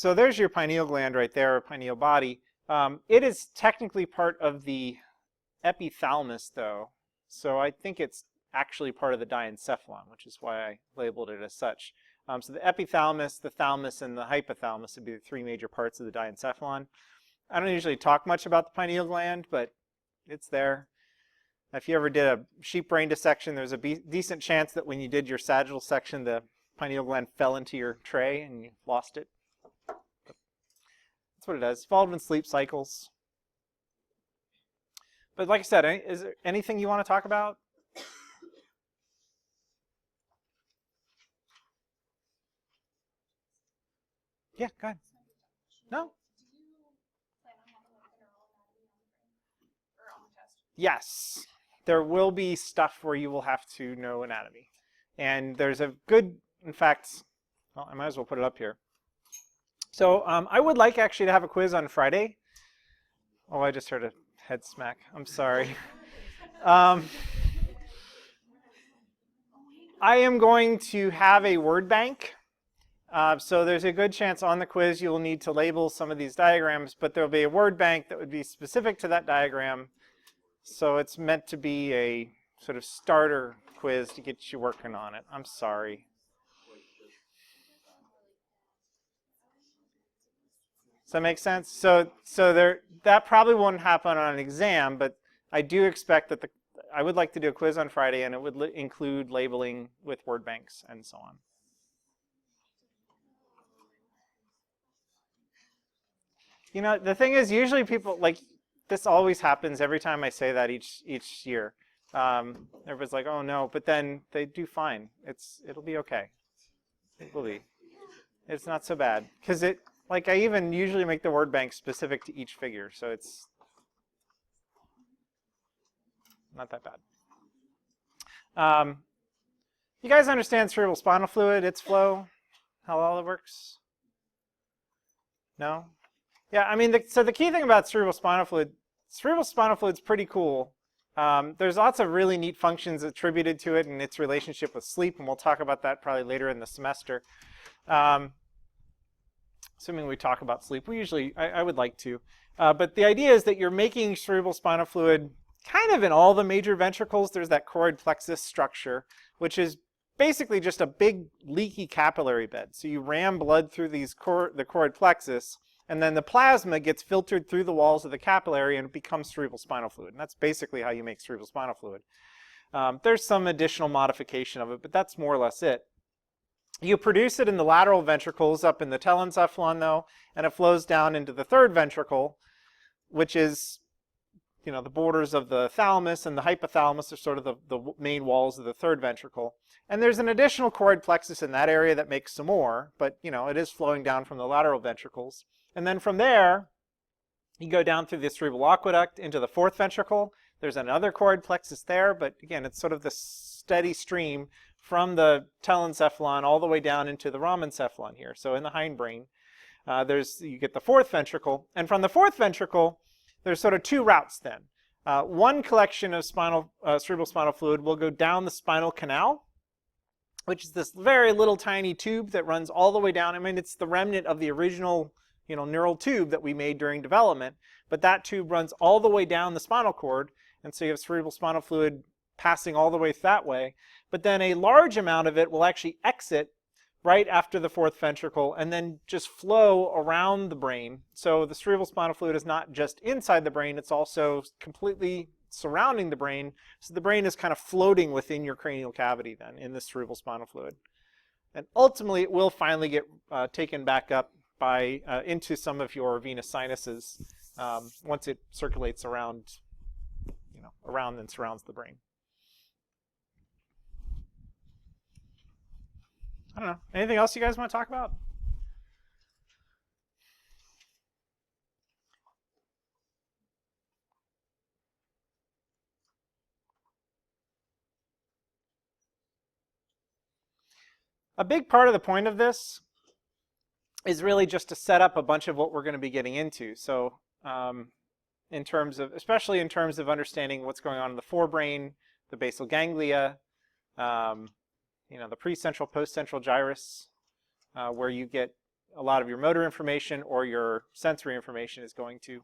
so there's your pineal gland right there, or pineal body. It is technically part of the epithalamus, though. So I think it's actually part of the diencephalon, which is why I labeled it as such. So the epithalamus, the thalamus, and the hypothalamus would be the three major parts of the diencephalon. I don't usually talk much about the pineal gland, but it's there. If you ever did a sheep brain dissection, there's a decent chance that when you did your sagittal section, the pineal gland fell into your tray and you lost it. That's what it does. Involved in sleep cycles. But like I said, is there anything you want to talk about? Yeah, go ahead. No? Yes. There will be stuff where you will have to know anatomy. And there's a good, in fact, well, I might as well put it up here. So I would like actually to have a quiz on Friday. Oh, I just heard a head smack. I'm sorry. I am going to have a word bank. So there's a good chance on the quiz you will need to label some of these diagrams, but there will be a word bank that would be specific to that diagram. So it's meant to be a sort of starter quiz to get you working on it. I'm sorry. Does that make sense? So that probably won't happen on an exam, but I do expect that I would like to do a quiz on Friday, and it would include labeling with word banks and so on. You know, the thing is, usually people, like, this always happens every time I say that each year. Everybody's like, oh no, but then they do fine. It'll be okay. It will be. It's not so bad. Because like I even usually make the word bank specific to each figure, so it's not that bad. You guys understand cerebral spinal fluid, its flow, how all it works? No? Yeah, I mean, so the key thing about cerebral spinal fluid's pretty cool. There's lots of really neat functions attributed to it and its relationship with sleep, and we'll talk about that probably later in the semester. Assuming we talk about sleep, I would like to. But the idea is that you're making cerebral spinal fluid kind of in all the major ventricles. There's that choroid plexus structure, which is basically just a big leaky capillary bed. So you ram blood through the choroid plexus, and then the plasma gets filtered through the walls of the capillary and it becomes cerebral spinal fluid. And that's basically how you make cerebral spinal fluid. There's some additional modification of it, but that's more or less it. You produce it in the lateral ventricles up in the telencephalon, though, and it flows down into the third ventricle, which is, you know, the borders of the thalamus, and the hypothalamus are sort of the main walls of the third ventricle. And there's an additional choroid plexus in that area that makes some more, but, you know, it is flowing down from the lateral ventricles. And then from there, you go down through the cerebral aqueduct into the fourth ventricle. There's another choroid plexus there, but again, it's sort of this steady stream from the telencephalon all the way down into the rhomencephalon here. So in the hindbrain, you get the fourth ventricle. And from the fourth ventricle, there's sort of two routes then. One collection of cerebral spinal fluid will go down the spinal canal, which is this very little tiny tube that runs all the way down. I mean, it's the remnant of the original, you know, neural tube that we made during development, but that tube runs all the way down the spinal cord, and so you have cerebral spinal fluid passing all the way that way. But then a large amount of it will actually exit right after the fourth ventricle and then just flow around the brain. So the cerebral spinal fluid is not just inside the brain, it's also completely surrounding the brain. So the brain is kind of floating within your cranial cavity then in the cerebral spinal fluid. And ultimately it will finally get taken back up into some of your venous sinuses once it circulates around, you know, around and surrounds the brain. I don't know. Anything else you guys want to talk about? A big part of the point of this is really just to set up a bunch of what we're going to be getting into. So especially in terms of understanding what's going on in the forebrain, the basal ganglia, you know, the precentral, postcentral gyrus, where you get a lot of your motor information or your sensory information is going to.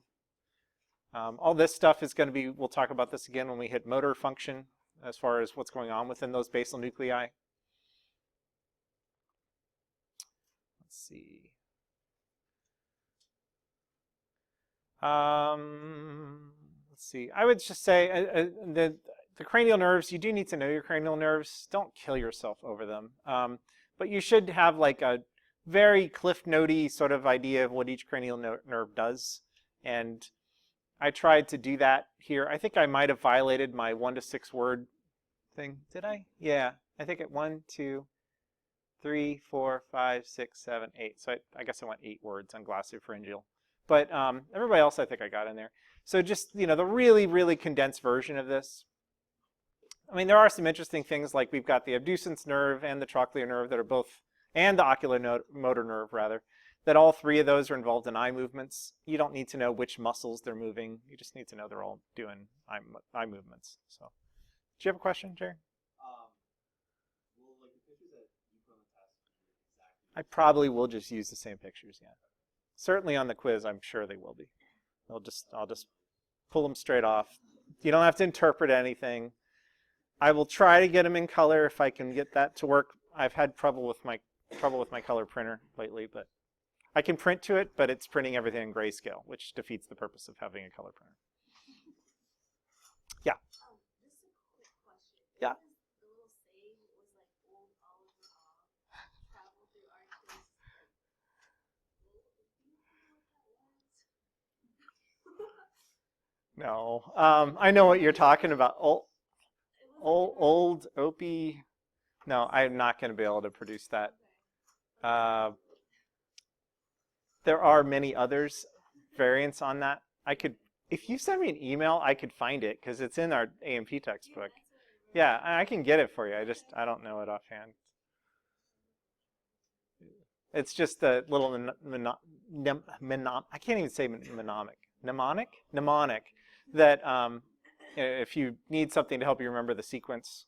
All this stuff is going to be, we'll talk about this again when we hit motor function as far as what's going on within those basal nuclei. Let's see. Let's see. I would just say the cranial nerves, you do need to know your cranial nerves. Don't kill yourself over them. But you should have like a very Cliff Note-y sort of idea of what each cranial nerve does. And I tried to do that here. I think I might have violated my 1 to 6 word thing. Did I? Yeah. I think at 1, 2, 3, 4, 5, 6, 7, 8. So I guess I went 8 words on glossopharyngeal. But everybody else I think I got in there. So just, you know, the really, really condensed version of this. I mean, there are some interesting things like we've got the abducens nerve and the trochlear nerve that are both, and the ocular motor nerve rather, that all 3 of those are involved in eye movements. You don't need to know which muscles they're moving. You just need to know they're all doing eye movements. So, do you have a question, Jerry? Well, like the pictures that you put on the test, exactly. I probably will just use the same pictures, yeah. Certainly on the quiz, I'm sure they will be. I'll just pull them straight off. You don't have to interpret anything. I will try to get them in color if I can get that to work. I've had trouble with my color printer lately, but I can print to it, but it's printing everything in grayscale, which defeats the purpose of having a color printer. Yeah. Just a quick question. Yeah. The little saying was like old Oliver travel through Arctic. Do you know what that was? No. I know what you're talking about. Old Opie. No, I'm not going to be able to produce that. There are many others, variants on that. I could, if you send me an email, I could find it because it's in our A&P textbook. Yeah, I can get it for you. I don't know it offhand. It's just a little I can't even say mnemonic that if you need something to help you remember the sequence.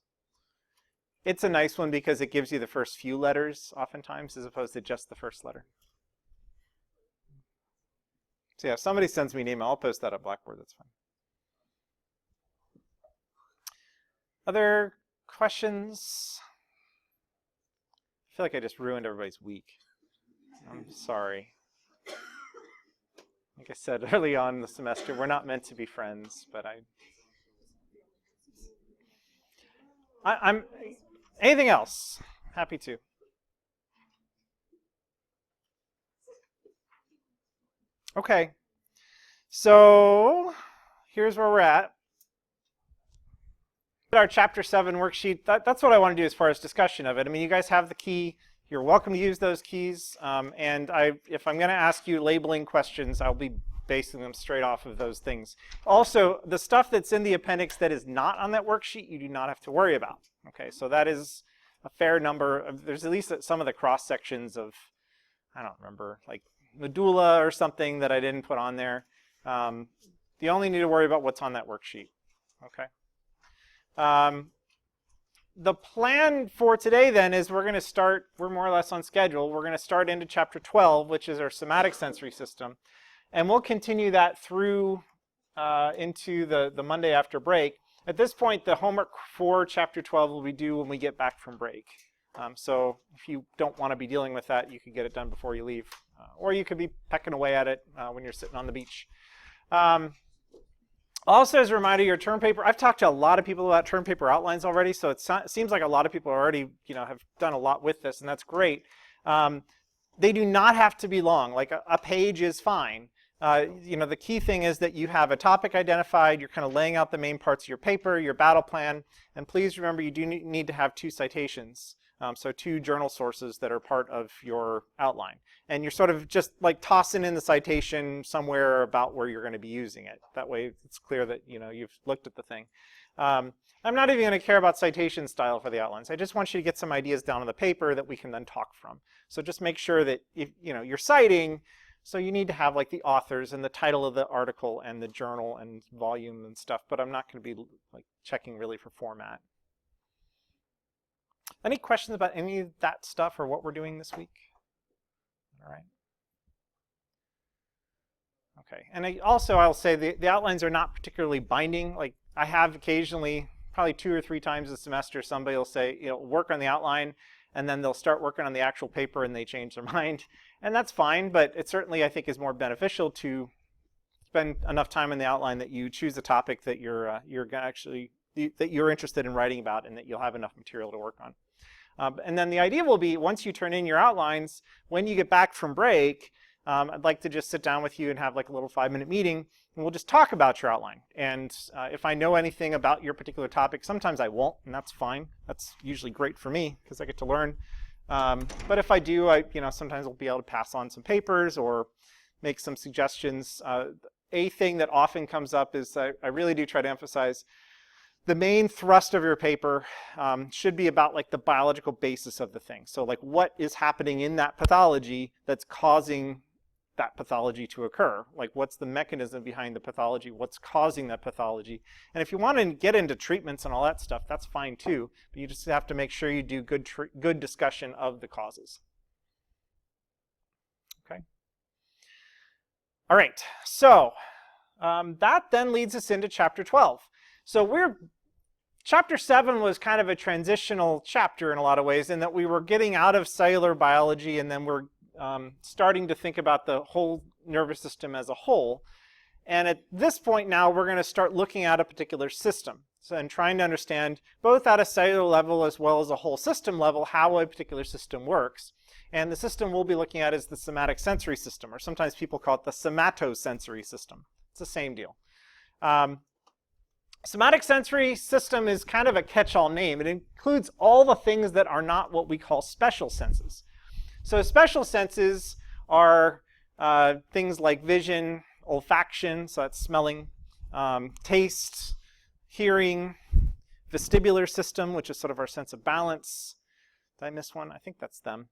It's a nice one because it gives you the first few letters oftentimes as opposed to just the first letter. So yeah, if somebody sends me an email, I'll post that on Blackboard, that's fine. Other questions? I feel like I just ruined everybody's week. I'm sorry. Like I said early on in the semester, we're not meant to be friends, but I'm anything else? Happy to. Okay, so here's where we're at. Our Chapter 7 worksheet, that's what I want to do as far as discussion of it. I mean, you guys have the key. You're welcome to use those keys. And if I'm going to ask you labeling questions, I'll be basing them straight off of those things. Also, the stuff that's in the appendix that is not on that worksheet, you do not have to worry about. Okay, so that is a fair number. There's at least some of the cross sections of, I don't remember, like medulla or something that I didn't put on there. You only need to worry about what's on that worksheet. Okay. The plan for today then is we're more or less on schedule. We're going to start into Chapter 12, which is our somatic sensory system. And we'll continue that through into the Monday after break. At this point, the homework for Chapter 12 will be due when we get back from break. So if you don't want to be dealing with that, you can get it done before you leave. Or you could be pecking away at it when you're sitting on the beach. Also, as a reminder, your term paper, I've talked to a lot of people about term paper outlines already, so it seems like a lot of people already have done a lot with this, and that's great. They do not have to be long. Like a page is fine. The key thing is that you have a topic identified, you're kind of laying out the main parts of your paper, your battle plan, and please remember you do need to have 2 citations. So 2 journal sources that are part of your outline. And you're sort of just like tossing in the citation somewhere about where you're going to be using it. That way it's clear that you've looked at the thing. I'm not even going to care about citation style for the outlines. I just want you to get some ideas down on the paper that we can then talk from. So just make sure that if you're citing, so you need to have like the authors and the title of the article and the journal and volume and stuff, but I'm not going to be like checking really for format. Any questions about any of that stuff or what we're doing this week? All right. Okay, and I'll say the outlines are not particularly binding. Like I have occasionally, probably 2 or 3 times a semester, somebody will say, work on the outline, and then they'll start working on the actual paper and they change their mind. And that's fine, but it certainly, I think, is more beneficial to spend enough time in the outline that you choose a topic that you're interested in writing about and that you'll have enough material to work on. And then the idea will be, once you turn in your outlines, when you get back from break, I'd like to just sit down with you and have like a little 5-minute meeting, and we'll just talk about your outline. And if I know anything about your particular topic, sometimes I won't, and that's fine. That's usually great for me because I get to learn. But if I do, sometimes I'll be able to pass on some papers or make some suggestions. A thing that often comes up is I really do try to emphasize the main thrust of your paper should be about like the biological basis of the thing. So like what is happening in that pathology that's causing that pathology to occur? Like what's the mechanism behind the pathology? What's causing that pathology? And if you want to get into treatments and all that stuff, that's fine too. But you just have to make sure you do good discussion of the causes. Okay. All right. So that then leads us into chapter 12. So chapter 7 was kind of a transitional chapter in a lot of ways, in that we were getting out of cellular biology and then we're starting to think about the whole nervous system as a whole. And at this point now, we're going to start looking at a particular system. So, and trying to understand, both at a cellular level as well as a whole system level, how a particular system works. And the system we'll be looking at is the somatic sensory system, or sometimes people call it the somatosensory system. It's the same deal. Somatic sensory system is kind of a catch-all name. It includes all the things that are not what we call special senses. So special senses are things like vision, olfaction, so that's smelling, taste, hearing, vestibular system, which is sort of our sense of balance. Did I miss one? I think that's them.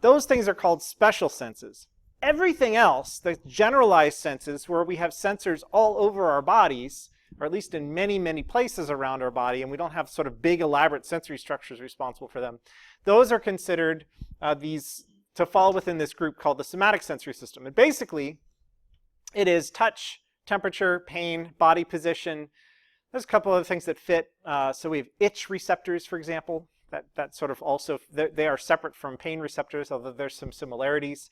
Those things are called special senses. Everything else, the generalized senses, where we have sensors all over our bodies, or at least in many, many places around our body, and we don't have sort of big, elaborate sensory structures responsible for them, those are considered to fall within this group called the somatic sensory system. And basically, it is touch, temperature, pain, body position. There's a couple other things that fit. So we have itch receptors, for example. That sort of also, they are separate from pain receptors, although there's some similarities.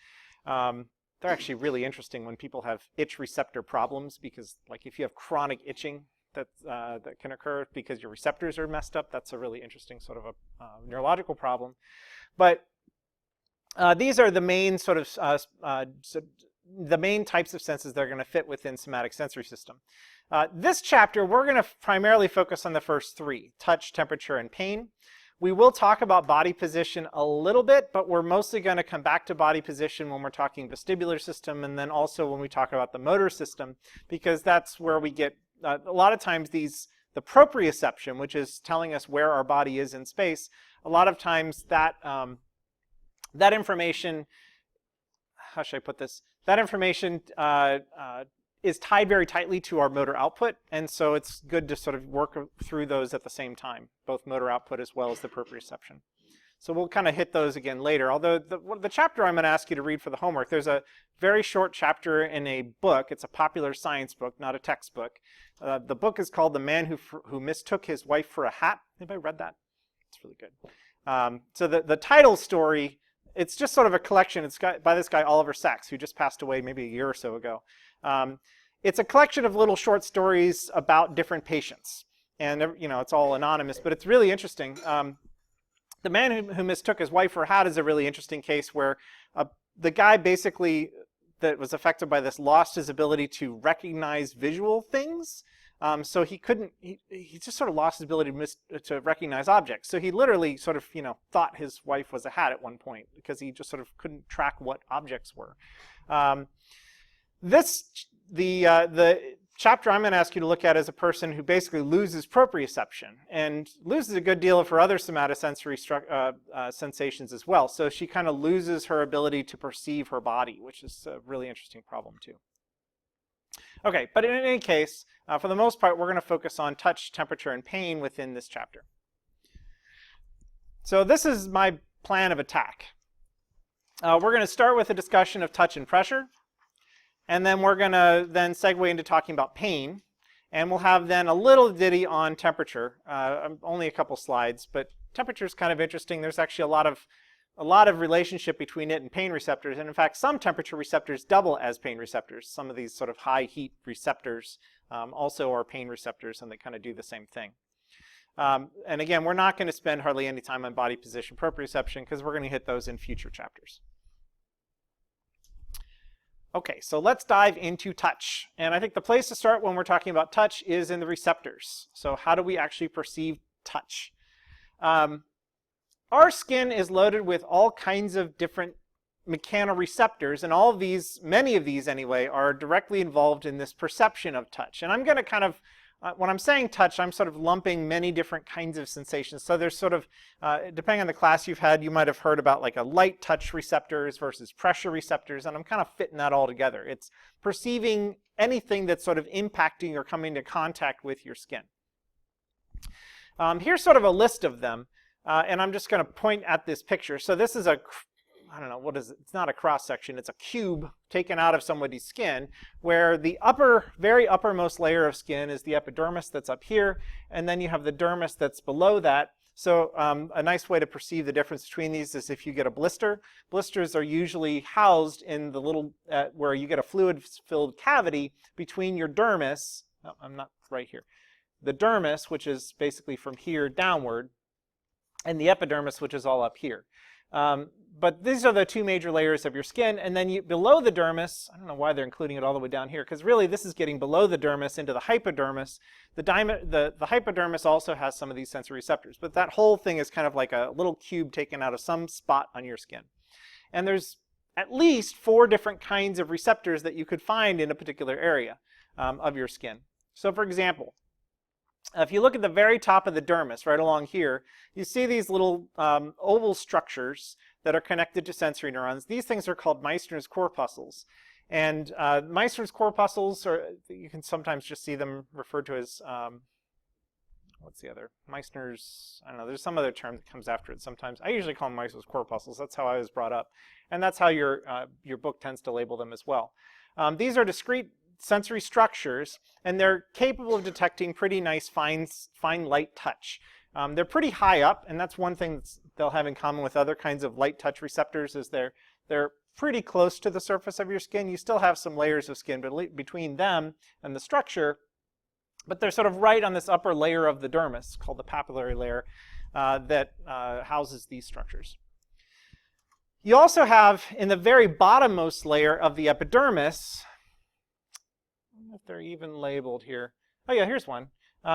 They're actually really interesting when people have itch receptor problems, because like if you have chronic itching that can occur because your receptors are messed up, that's a really interesting sort of a neurological problem. But these are the main sort of the main types of senses that are going to fit within somatic sensory system. This chapter, we're going to primarily focus on the first 3, touch, temperature, and pain. We will talk about body position a little bit, but we're mostly going to come back to body position when we're talking vestibular system, and then also when we talk about the motor system, because that's where we get a lot of times the proprioception, which is telling us where our body is in space. A lot of times that information, how should I put this? That information is tied very tightly to our motor output, and so it's good to sort of work through those at the same time, both motor output as well as the proprioception. So we'll kind of hit those again later, although the chapter I'm going to ask you to read for the homework, there's a very short chapter in a book. It's a popular science book, not a textbook. The book is called The Man Who Mistook His Wife for a Hat. Anybody read that? It's really good. So the title story, it's just sort of a collection. It's by this guy Oliver Sacks, who just passed away maybe a year or so ago. It's a collection of little short stories about different patients, and it's all anonymous, but it's really interesting. The Man Who Mistook His Wife for a Hat is a really interesting case where the guy basically that was affected by this lost his ability to recognize visual things. So he just sort of lost his ability to recognize objects. So he literally sort of, thought his wife was a hat at one point because he just sort of couldn't track what objects were. The chapter I'm going to ask you to look at is a person who basically loses proprioception and loses a good deal of her other somatosensory sensations as well. So she kind of loses her ability to perceive her body, which is a really interesting problem too. Okay, but in any case, for the most part, we're going to focus on touch, temperature, and pain within this chapter. So this is my plan of attack. We're going to start with a discussion of touch and pressure, and then we're going to then segue into talking about pain, and we'll have then a little ditty on temperature. Only a couple slides, but temperature is kind of interesting. There's actually a lot of relationship between it and pain receptors, and in fact, some temperature receptors double as pain receptors. Some of these sort of high heat receptors also are pain receptors, and they kind of do the same thing. And again, we're not going to spend hardly any time on body position proprioception because we're going to hit those in future chapters. Okay, so let's dive into touch. And I think the place to start when we're talking about touch is in the receptors. So how do we actually perceive touch? Our skin is loaded with all kinds of different mechanoreceptors, and all of these, many of these anyway, are directly involved in this perception of touch. And I'm going to kind of, when I'm saying touch, I'm sort of lumping many different kinds of sensations. So there's sort of, depending on the class you've had, you might have heard about like a light touch receptors versus pressure receptors, and I'm kind of fitting that all together. It's perceiving anything that's sort of impacting or coming into contact with your skin. Here's sort of a list of them, and I'm just going to point at this picture. So this is a, I don't know, what is it? It's not a cross section, it's a cube taken out of somebody's skin, where the very uppermost layer of skin is the epidermis that's up here, and then you have the dermis that's below that. So a nice way to perceive the difference between these is if you get a blister. Blisters are usually housed in the little, where you get a fluid-filled cavity between your dermis, no, I'm not right here, the dermis, which is basically from here downward, and the epidermis, which is all up here. But these are the two major layers of your skin, and then below the dermis, I don't know why they're including it all the way down here, because really this is getting below the dermis into the hypodermis. The hypodermis also has some of these sensory receptors, but that whole thing is kind of like a little cube taken out of some spot on your skin. And there's at least 4 different kinds of receptors that you could find in a particular area of your skin. So for example, if you look at the very top of the dermis, right along here, you see these little oval structures that are connected to sensory neurons. These things are called Meissner's corpuscles. And Meissner's corpuscles, or you can sometimes just see them referred to as, what's the other? Meissner's, I don't know, there's some other term that comes after it sometimes. I usually call them Meissner's corpuscles. That's how I was brought up. And that's how your book tends to label them as well. These are discrete sensory structures, and they're capable of detecting pretty nice fine light touch. They're pretty high up, and that's one thing they'll have in common with other kinds of light touch receptors is they're pretty close to the surface of your skin. You still have some layers of skin between them and the structure, but they're sort of right on this upper layer of the dermis, called the papillary layer, that houses these structures. You also have, in the very bottommost layer of the epidermis, I don't know if they're even labeled here. Oh yeah, here's one.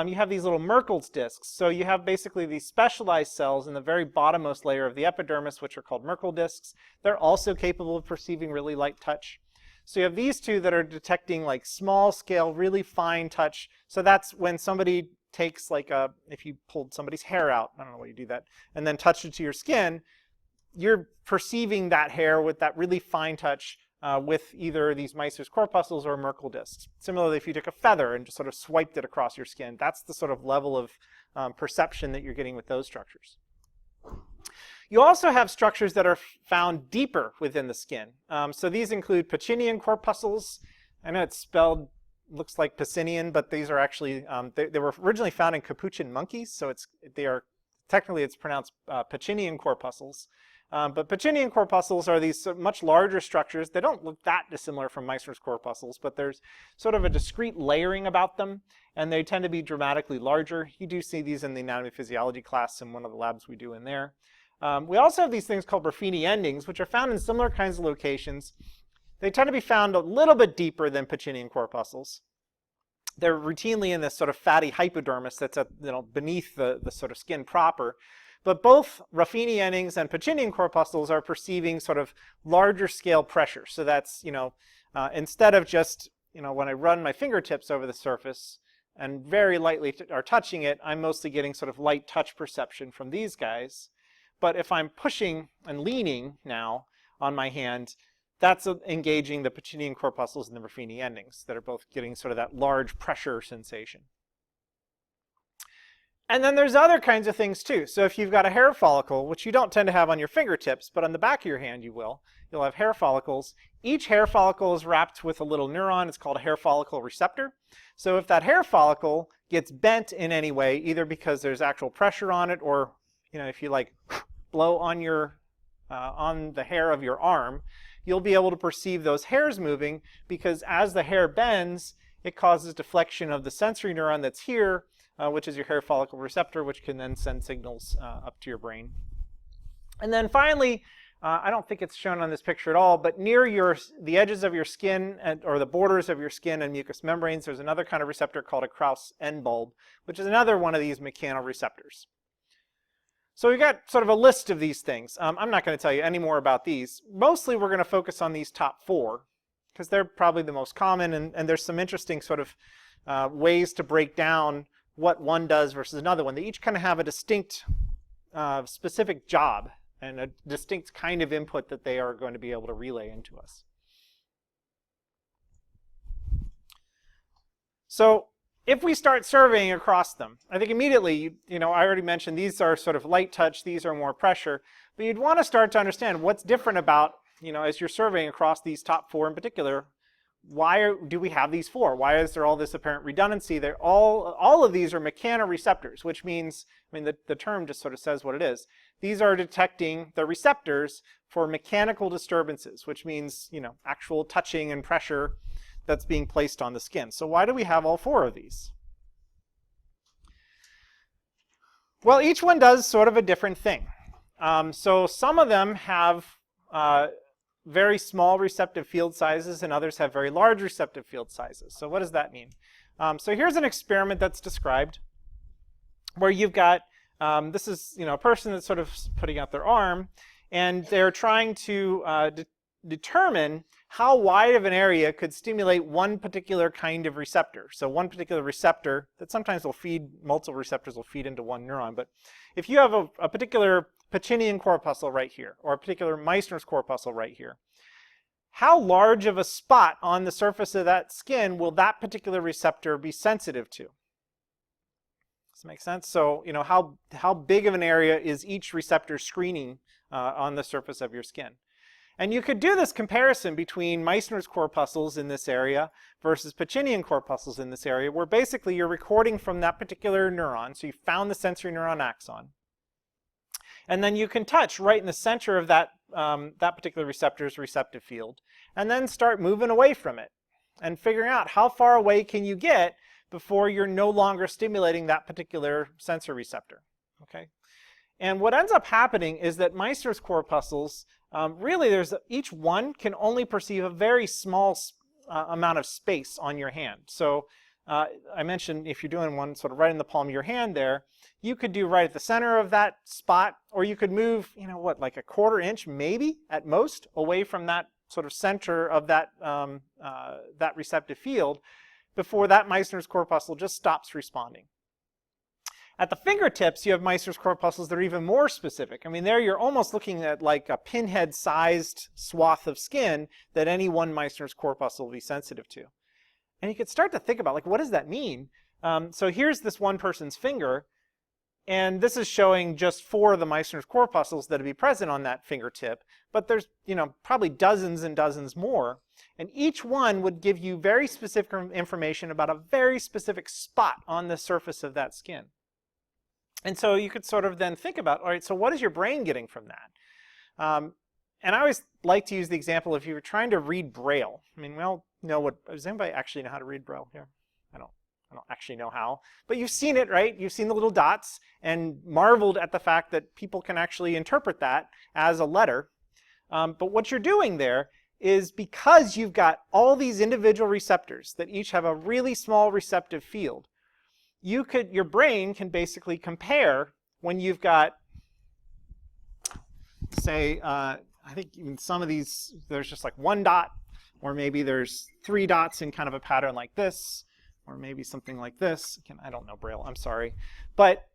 You have these little Merkel's discs. So you have basically these specialized cells in the very bottommost layer of the epidermis, which are called Merkel discs. They're also capable of perceiving really light touch. So you have these two that are detecting like small scale, really fine touch. So that's when somebody takes like if you pulled somebody's hair out, I don't know why you do that, and then touch it to your skin, you're perceiving that hair with that really fine touch with either these Meissner's corpuscles or Merkel discs. Similarly, if you took a feather and just sort of swiped it across your skin, that's the sort of level of perception that you're getting with those structures. You also have structures that are found deeper within the skin. So these include Pacinian corpuscles. I know it's spelled, looks like Pacinian, but these are actually, they were originally found in capuchin monkeys, so technically it's pronounced Pacinian corpuscles. But Pacinian corpuscles are these much larger structures. They don't look that dissimilar from Meissner's corpuscles, but there's sort of a discrete layering about them, and they tend to be dramatically larger. You do see these in the anatomy physiology class in one of the labs we do in there. We also have these things called Ruffini endings, which are found in similar kinds of locations. They tend to be found a little bit deeper than Pacinian corpuscles. They're routinely in this sort of fatty hypodermis that's beneath the sort of skin proper. But both Ruffini endings and Pacinian corpuscles are perceiving sort of larger scale pressure. So that's, instead of just, when I run my fingertips over the surface and very lightly are touching it, I'm mostly getting sort of light touch perception from these guys. But if I'm pushing and leaning now on my hand, that's engaging the Pacinian corpuscles and the Ruffini endings that are both getting sort of that large pressure sensation. And then there's other kinds of things too. So if you've got a hair follicle, which you don't tend to have on your fingertips, but on the back of your hand you will, you'll have hair follicles. Each hair follicle is wrapped with a little neuron. It's called a hair follicle receptor. So if that hair follicle gets bent in any way, either because there's actual pressure on it, or if you like blow on on the hair of your arm, you'll be able to perceive those hairs moving, because as the hair bends, it causes deflection of the sensory neuron that's here, which is your hair follicle receptor, which can then send signals up to your brain. And then finally, I don't think it's shown on this picture at all, but near the edges of your skin or the borders of your skin and mucous membranes, there's another kind of receptor called a Krauss end bulb, which is another one of these mechanoreceptors. So we've got sort of a list of these things. I'm not going to tell you any more about these. Mostly we're going to focus on these top 4, because they're probably the most common, and there's some interesting sort of ways to break down what one does versus another one. They each kind of have a distinct specific job and a distinct kind of input that they are going to be able to relay into us. So if we start surveying across them, I think immediately, I already mentioned these are sort of light touch, these are more pressure, but you'd want to start to understand what's different about, as you're surveying across these top 4 in particular. Why do we have these 4? Why is there all this apparent redundancy? They're all of these are mechanoreceptors, which means, the term just sort of says what it is. These are detecting the receptors for mechanical disturbances, which means, actual touching and pressure that's being placed on the skin. So why do we have all 4 of these? Well, each one does sort of a different thing. So some of them have very small receptive field sizes, and others have very large receptive field sizes. So what does that mean? So here's an experiment that's described where you've got, this is a person that's sort of putting out their arm, and they're trying to determine how wide of an area could stimulate one particular kind of receptor. So one particular receptor that sometimes will feed, multiple receptors will feed into one neuron. But if you have a particular Pacinian corpuscle right here, or a particular Meissner's corpuscle right here, how large of a spot on the surface of that skin will that particular receptor be sensitive to? Does that make sense? So, how big of an area is each receptor screening on the surface of your skin? And you could do this comparison between Meissner's corpuscles in this area versus Pacinian corpuscles in this area, where basically you're recording from that particular neuron. So you found the sensory neuron axon. And then you can touch right in the center of that particular receptor's receptive field, and then start moving away from it and figuring out how far away can you get before you're no longer stimulating that particular sensor receptor. Okay? And what ends up happening is that Meissner's corpuscles, really each one can only perceive a very small amount of space on your hand. So I mentioned if you're doing one sort of right in the palm of your hand there, you could do right at the center of that spot, or you could move, like a 1/4 inch maybe at most away from that sort of center of that receptive field before that Meissner's corpuscle just stops responding. At the fingertips, you have Meissner's corpuscles that are even more specific. There you're almost looking at like a pinhead-sized swath of skin that any one Meissner's corpuscle will be sensitive to. And you could start to think about, like, what does that mean? So here's this one person's finger, and this is showing just 4 of the Meissner's corpuscles that would be present on that fingertip. But there's, probably dozens and dozens more. And each one would give you very specific information about a very specific spot on the surface of that skin. And so you could sort of then think about, all right, so what is your brain getting from that? And I always like to use the example if you were trying to read Braille. We all know what, does anybody actually know how to read Braille here? I don't actually know how, but you've seen it, right? You've seen the little dots and marveled at the fact that people can actually interpret that as a letter. But what you're doing there is, because you've got all these individual receptors that each have a really small receptive field, your brain can basically compare when you've got, say, I think in some of these, there's just like 1 dot, or maybe there's 3 dots in kind of a pattern like this, or maybe something like this. Again, I don't know Braille, I'm sorry. But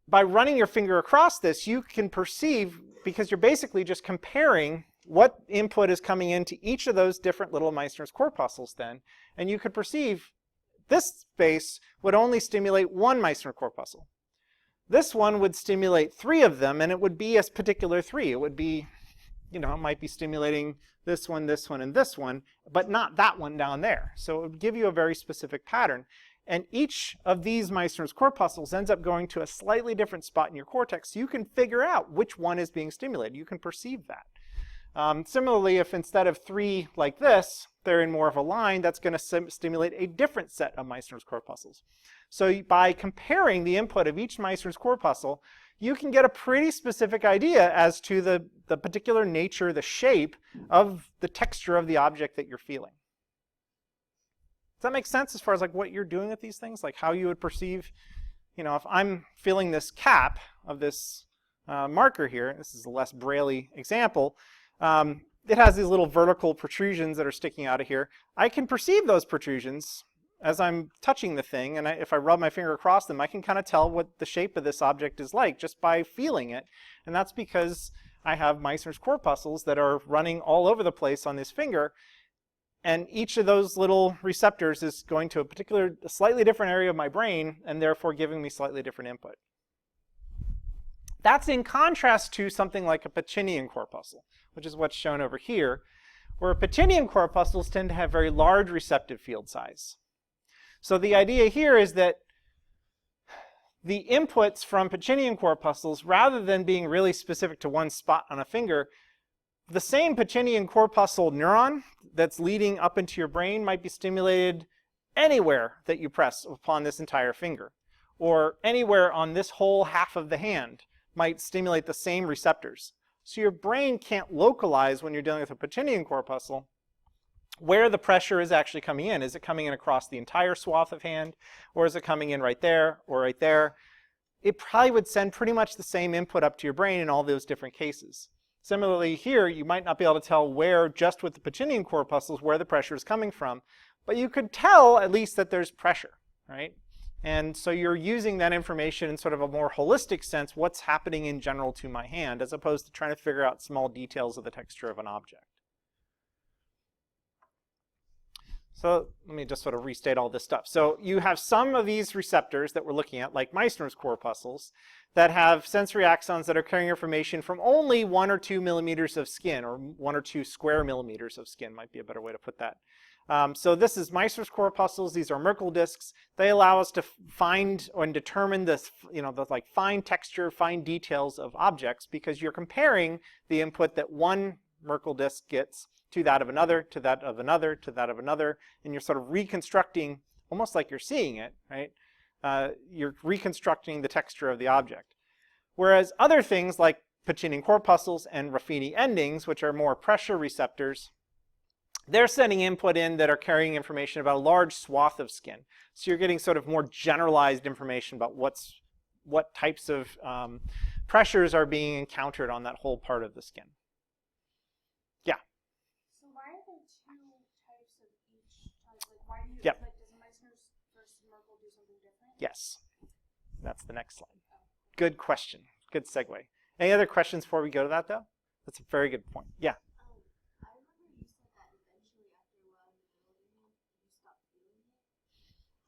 by running your finger across this, you can perceive, because you're basically just comparing what input is coming into each of those different little Meissner's corpuscles then, and you could perceive this space would only stimulate one Meissner corpuscle. This one would stimulate 3 of them, and it would be a particular 3. It would be, it might be stimulating this one, and this one, but not that one down there. So it would give you a very specific pattern. And each of these Meissner's corpuscles ends up going to a slightly different spot in your cortex, so you can figure out which one is being stimulated. You can perceive that. Similarly, if instead of 3 like this, they're in more of a line, that's going to stimulate a different set of Meissner's corpuscles. So by comparing the input of each Meissner's corpuscle, you can get a pretty specific idea as to the particular nature, the shape of the texture of the object that you're feeling. Does that make sense as far as like what you're doing with these things? Like how you would perceive, if I'm feeling this cap of this marker here, this is a less braille-y example, it has these little vertical protrusions that are sticking out of here. I can perceive those protrusions as I'm touching the thing, and if I rub my finger across them, I can kind of tell what the shape of this object is like just by feeling it. And that's because I have Meissner's corpuscles that are running all over the place on this finger, and each of those little receptors is going to a slightly different area of my brain, and therefore giving me slightly different input. That's in contrast to something like a Pacinian corpuscle, which is what's shown over here, where Pacinian corpuscles tend to have very large receptive field size. So the idea here is that the inputs from Pacinian corpuscles, rather than being really specific to one spot on a finger, the same Pacinian corpuscle neuron that's leading up into your brain might be stimulated anywhere that you press upon this entire finger, or anywhere on this whole half of the hand might stimulate the same receptors. So your brain can't localize when you're dealing with a Pacinian corpuscle where the pressure is actually coming in. Is it coming in across the entire swath of hand, or is it coming in right there or right there? It probably would send pretty much the same input up to your brain in all those different cases. Similarly here, you might not be able to tell where, just with the Pacinian corpuscles, where the pressure is coming from, but you could tell at least that there's pressure, right? And so you're using that information in sort of a more holistic sense, what's happening in general to my hand, as opposed to trying to figure out small details of the texture of an object. So let me just sort of restate all this stuff. So you have some of these receptors that we're looking at, like Meissner's corpuscles, that have sensory axons that are carrying information from only 1 or 2 millimeters of skin, or 1 or 2 square millimeters of skin might be a better way to put that. So this is Meissner's corpuscles. These are Merkel discs. They allow us to find and determine this, the like fine texture, fine details of objects, because you're comparing the input that one Merkel disc gets to that of another, to that of another, to that of another, and you're sort of reconstructing, almost like you're seeing it, right? You're reconstructing the texture of the object. Whereas other things like Pacinian corpuscles and Ruffini endings, which are more pressure receptors, they're sending input in that are carrying information about a large swath of skin. So you're getting sort of more generalized information about what types of pressures are being encountered on that whole part of the skin. Yeah? So why are there 2 types of each type? Like why do you, Yep. like does Meissner's versus Merkel do something different? Yes. That's the next slide. Good question. Good segue. Any other questions before we go to that, though? That's a very good point. Yeah? I remember you said that eventually after a while you stopped feeling it.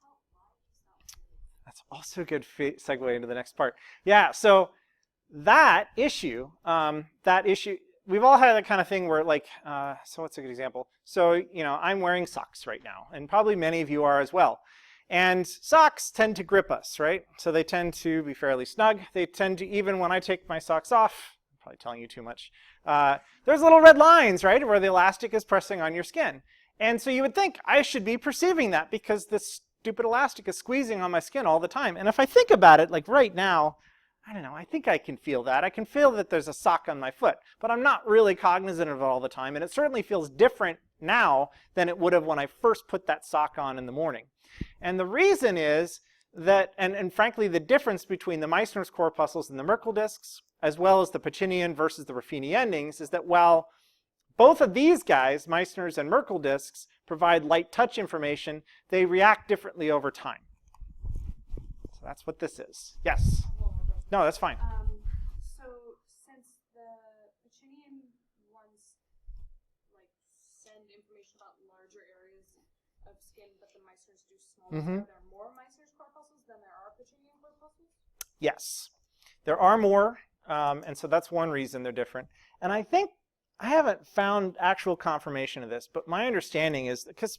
Why did you stop feeling it? That's also a good segue into the next part. Yeah, so that issue, we've all had that kind of thing where like, so what's a good example? So, I'm wearing socks right now, and probably many of you are as well. And socks tend to grip us, right? So they tend to be fairly snug. They tend to, even when I take my socks off, I'm probably telling you too much, there's little red lines, right, where the elastic is pressing on your skin. And so you would think I should be perceiving that because this stupid elastic is squeezing on my skin all the time. And if I think about it, like right now, I don't know, I think I can feel that. I can feel that there's a sock on my foot, but I'm not really cognizant of it all the time. And it certainly feels different now than it would have when I first put that sock on in the morning. And the reason is that, and frankly, the difference between the Meissner's corpuscles and the Merkel discs, as well as the Pacinian versus the Ruffini endings, is that while both of these guys, Meissner's and Merkel discs, provide light touch information, they react differently over time. So that's what this is. Yes? No, that's fine. So since the Pacinian ones like send information about larger areas of skin, but the Meissner's do smaller. Mm-hmm. Are there more Meissner's corpuscles than there are Pacinian corpuscles? Yes, there are more, and so that's one reason they're different. And I think I haven't found actual confirmation of this, but my understanding is that because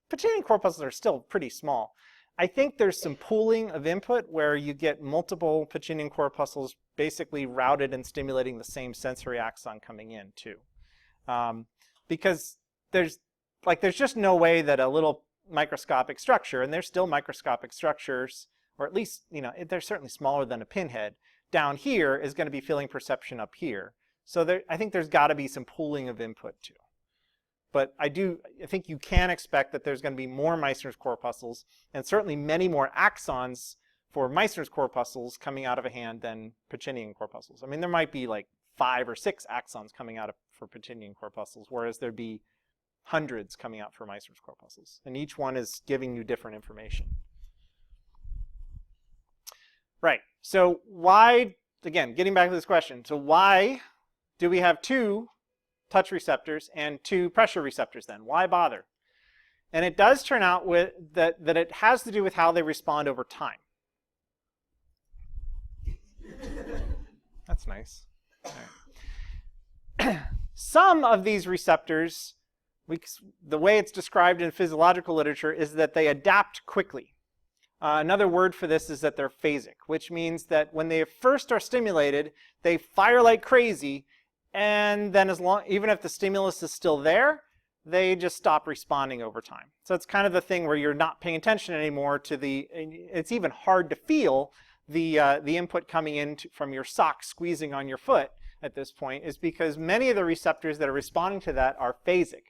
Pacinian corpuscles are still pretty small, I think there's some pooling of input where you get multiple Pacinian corpuscles basically routed and stimulating the same sensory axon coming in too. Because there's just no way that a little microscopic structure, and they're still microscopic structures, or at least, they're certainly smaller than a pinhead, down here is going to be feeling perception up here. So I think there's got to be some pooling of input too. But I think you can expect that there's going to be more Meissner's corpuscles, and certainly many more axons for Meissner's corpuscles coming out of a hand than Pacinian corpuscles. I mean, there might be like 5 or 6 axons coming out for Pacinian corpuscles, whereas there'd be hundreds coming out for Meissner's corpuscles. And each one is giving you different information. Right, so why, again, getting back to this question, so why do we have 2 touch receptors and 2 pressure receptors then? Why bother? And it does turn out that it has to do with how they respond over time. That's nice. All right. Some of these receptors, the way it's described in physiological literature is that they adapt quickly. Another word for this is that they're phasic, which means that when they first are stimulated, they fire like crazy, and then even if the stimulus is still there, they just stop responding over time. So it's kind of the thing where you're not paying attention anymore to it's even hard to feel the input coming in from your sock squeezing on your foot at this point, is because many of the receptors that are responding to that are phasic.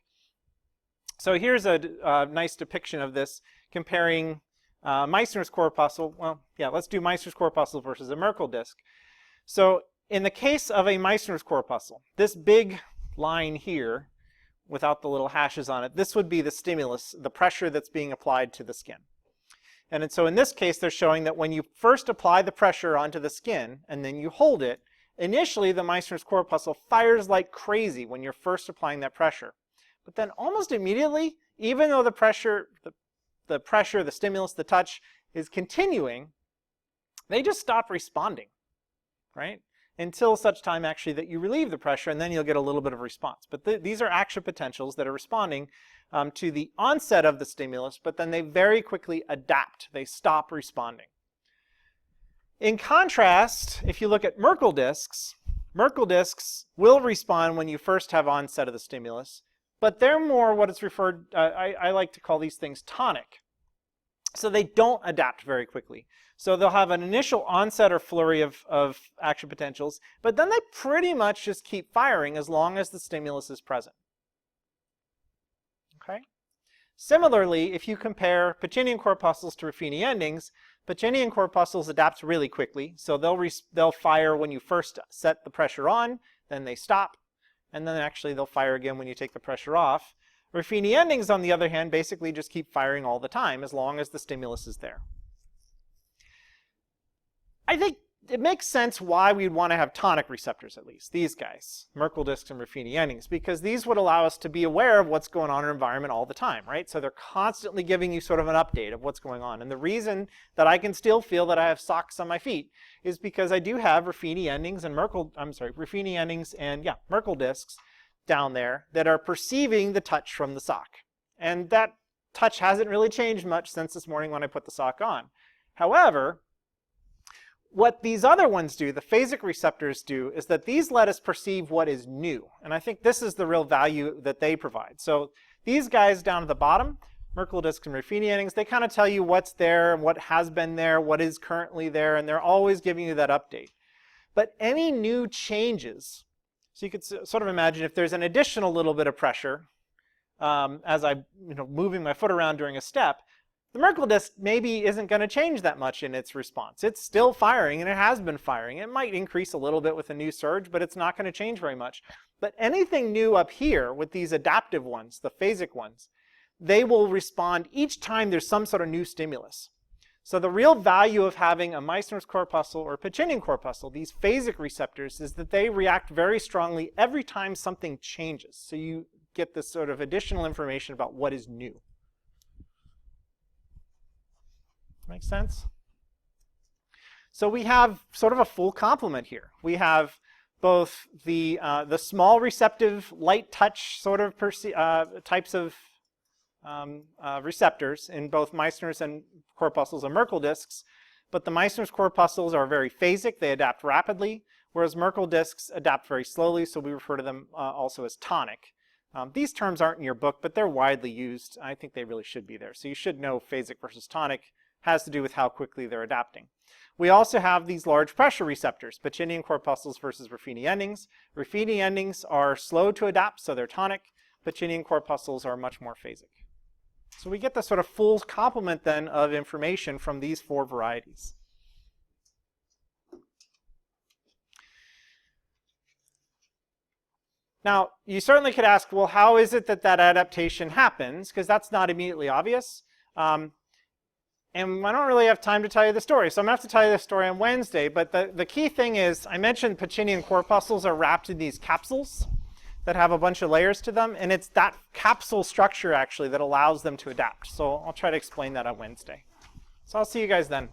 So here's a nice depiction of this comparing Meissner's corpuscle. Well, yeah, let's do Meissner's corpuscle versus a Merkel disc. So in the case of a Meissner's corpuscle, this big line here, without the little hashes on it, this would be the stimulus, the pressure that's being applied to the skin. And so in this case, they're showing that when you first apply the pressure onto the skin and then you hold it, initially the Meissner's corpuscle fires like crazy when you're first applying that pressure. But then almost immediately, even though the pressure, the stimulus, the touch is continuing, they just stop responding, right? Until such time actually that you relieve the pressure, and then you'll get a little bit of response. But these are action potentials that are responding to the onset of the stimulus, but then they very quickly adapt. They stop responding. In contrast, if you look at Merkel discs will respond when you first have onset of the stimulus, but they're more what it's referred, I like to call these things tonic. So they don't adapt very quickly. So they'll have an initial onset or flurry of action potentials, but then they pretty much just keep firing as long as the stimulus is present. Okay? Similarly, if you compare Pacinian corpuscles to Ruffini endings, Pacinian corpuscles adapt really quickly. So they'll fire when you first set the pressure on, then they stop, and then actually they'll fire again when you take the pressure off. Ruffini endings, on the other hand, basically just keep firing all the time as long as the stimulus is there. I think it makes sense why we'd want to have tonic receptors, at least, these guys, Merkel discs and Ruffini endings, because these would allow us to be aware of what's going on in our environment all the time, right? So they're constantly giving you sort of an update of what's going on. And the reason that I can still feel that I have socks on my feet is because I do have Ruffini endings and Merkel discs down there that are perceiving the touch from the sock. And that touch hasn't really changed much since this morning when I put the sock on. However, what these other ones do, the phasic receptors do, is that these let us perceive what is new. And I think this is the real value that they provide. So these guys down at the bottom, Merkel discs and Ruffini endings, they kind of tell you what's there and what has been there, what is currently there, and they're always giving you that update. But any new changes, so you could sort of imagine if there's an additional little bit of pressure as I'm moving my foot around during a step, the Merkel disc maybe isn't going to change that much in its response. It's still firing, and it has been firing. It might increase a little bit with a new surge, but it's not going to change very much. But anything new up here with these adaptive ones, the phasic ones, they will respond each time there's some sort of new stimulus. So the real value of having a Meissner's corpuscle or Pacinian corpuscle, these phasic receptors, is that they react very strongly every time something changes. So you get this sort of additional information about what is new. Makes sense? So we have sort of a full complement here. We have both the small receptive light touch sort of types of receptors in both Meissner's and corpuscles and Merkel discs, but the Meissner's corpuscles are very phasic, they adapt rapidly, whereas Merkel discs adapt very slowly, so we refer to them also as tonic. These terms aren't in your book, but they're widely used. I think they really should be there. So you should know phasic versus tonic has to do with how quickly they're adapting. We also have these large pressure receptors, Pacinian corpuscles versus Ruffini endings. Ruffini endings are slow to adapt, so they're tonic. Pacinian corpuscles are much more phasic. So we get the sort of full complement then of information from these four varieties. Now, you certainly could ask, well, how is it that that adaptation happens? Because that's not immediately obvious. And I don't really have time to tell you the story, so I'm going to have to tell you the story on Wednesday. But the key thing is, I mentioned Pacinian corpuscles are wrapped in these capsules that have a bunch of layers to them, and it's that capsule structure actually that allows them to adapt. So I'll try to explain that on Wednesday. So I'll see you guys then.